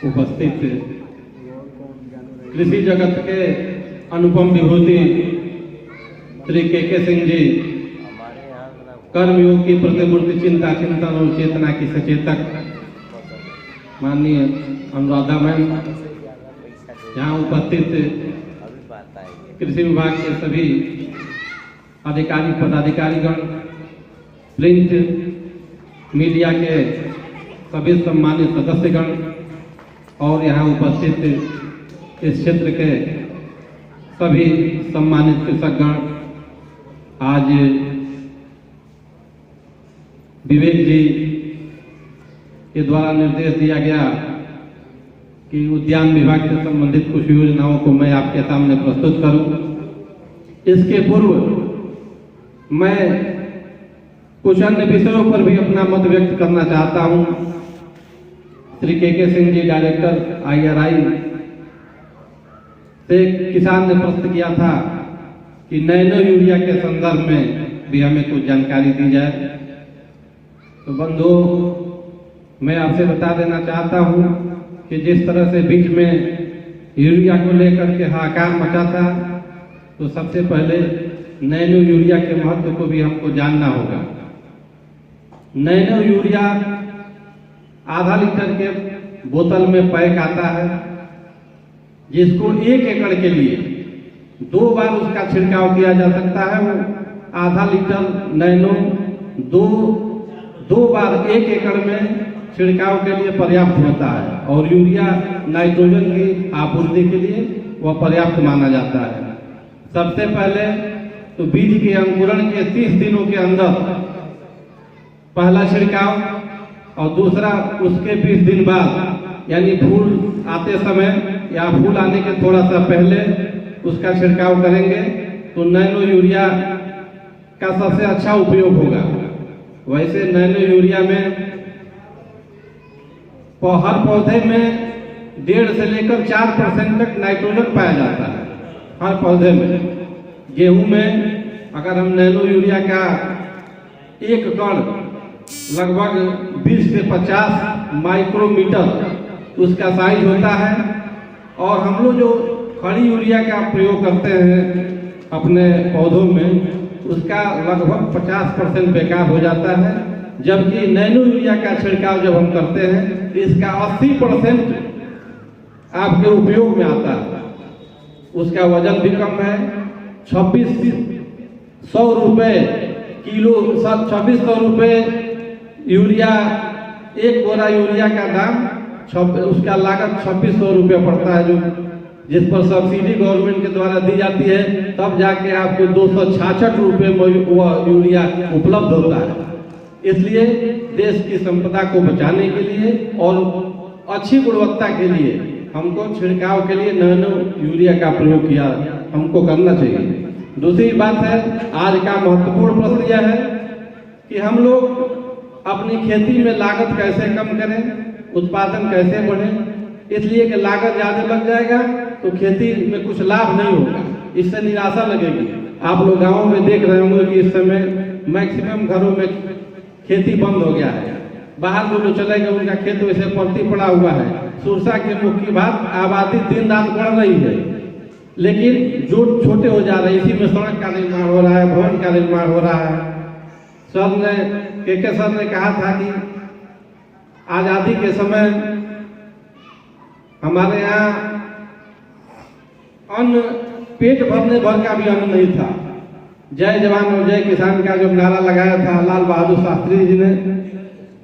उपस्थित कृषि जगत के अनुपम विभूति श्री के सिंह जी, कर्मयोग की प्रतिमूर्ति, चिंता चिंतन और चेतना की सचेतक माननीय अनुराधा मैम, यहाँ उपस्थित कृषि विभाग के सभी अधिकारी पदाधिकारीगण, प्रिंट मीडिया के सभी सम्मानित सदस्यगण और यहाँ उपस्थित इस क्षेत्र के सभी सम्मानित कृषकगण, आज विवेक जी के द्वारा निर्देश दिया गया कि उद्यान विभाग से संबंधित कुछ योजनाओं को मैं आपके सामने प्रस्तुत करूं। इसके पूर्व मैं कुछ अन्य विषयों पर भी अपना मत व्यक्त करना चाहता हूं। श्री के सिंह जी, डायरेक्टर IRI से किसान ने प्रश्न किया था कि नैनो यूरिया के संदर्भ में भी हमें कुछ जानकारी दी जाए। तो बंधुओं, मैं आपसे बता देना चाहता हूं कि जिस तरह से बीच में यूरिया को लेकर के हाहाकार मचा था, तो सबसे पहले नैनो यूरिया के महत्व को भी हमको जानना होगा। नैनो यूरिया आधा लीटर के बोतल में पैक आता है, जिसको 1 एकड़ के लिए 2 बार उसका छिड़काव किया जा सकता है। वो आधा लीटर नैनो दो बार 1 एकड़ में छिड़काव के लिए पर्याप्त होता है, और यूरिया नाइट्रोजन की आपूर्ति के लिए वह पर्याप्त माना जाता है। सबसे पहले तो बीज के अंकुरण के 30 दिनों के अंदर पहला छिड़काव, और दूसरा उसके 20 दिन बाद, यानी फूल आते समय या फूल आने के थोड़ा सा पहले उसका छिड़काव करेंगे तो नैनो यूरिया का सबसे अच्छा उपयोग होगा। वैसे नैनो यूरिया में हर पौधे में 1.5 से लेकर 4% तक नाइट्रोजन पाया जाता है हर पौधे में। गेहूं में अगर हम नैनो यूरिया का 1 कण लगभग 20 से 50 माइक्रोमीटर उसका साइज होता है, और हम लोग जो खड़ी यूरिया का प्रयोग करते हैं अपने पौधों में, उसका लगभग 50% बेकार हो जाता है। जबकि नैनो यूरिया का छिड़काव जब हम करते हैं, इसका 80% आपके उपयोग में आता है। उसका वजन भी कम है, 2600 रुपये किलो, 2600 रुपये यूरिया, 1 बोरा यूरिया का दाम, उसका लागत 2600 रुपये पड़ता है, जो जिस पर सब्सिडी गवर्नमेंट के द्वारा दी जाती है, तब जाके आपको 266 रुपये में वह यूरिया उपलब्ध होता है। इसलिए देश की संपदा को बचाने के लिए और अच्छी गुणवत्ता के लिए हमको छिड़काव के लिए नैनो यूरिया का प्रयोग किया हमको करना चाहिए। दूसरी बात है, आज का महत्वपूर्ण प्रश्न यह है कि हम लोग अपनी खेती में लागत कैसे कम करें, उत्पादन कैसे बढ़े। इसलिए कि लागत ज्यादा लग जाएगा तो खेती में कुछ लाभ नहीं होगा, इससे निराशा लगेगी। आप लोग गाँव में देख रहे होंगे कि इस समय मैक्सिमम घरों में खेती बंद हो गया है। बाहर जो चले गए उनका खेत वैसे पलटी पड़ा हुआ है। सुरसा के मुख्य बात, आबादी दिन रात बढ़ रही है, लेकिन जो छोटे हो जा रहे हैं। इसी में सड़क का निर्माण हो रहा है, भवन का निर्माण हो रहा है। सर ने के सर ने कहा था कि आजादी के समय हमारे यहाँ अन्न, पेट भरने भर का भी अन्न नहीं था। जय जवान और जय किसान का जब नारा लगाया था लाल बहादुर शास्त्री जी ने,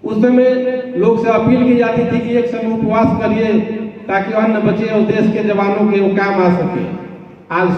उस समय लोग से अपील की जाती थी कि एक समय उपवास करिए ताकि अन्न बचे और देश के जवानों के वो काम आ सके। आज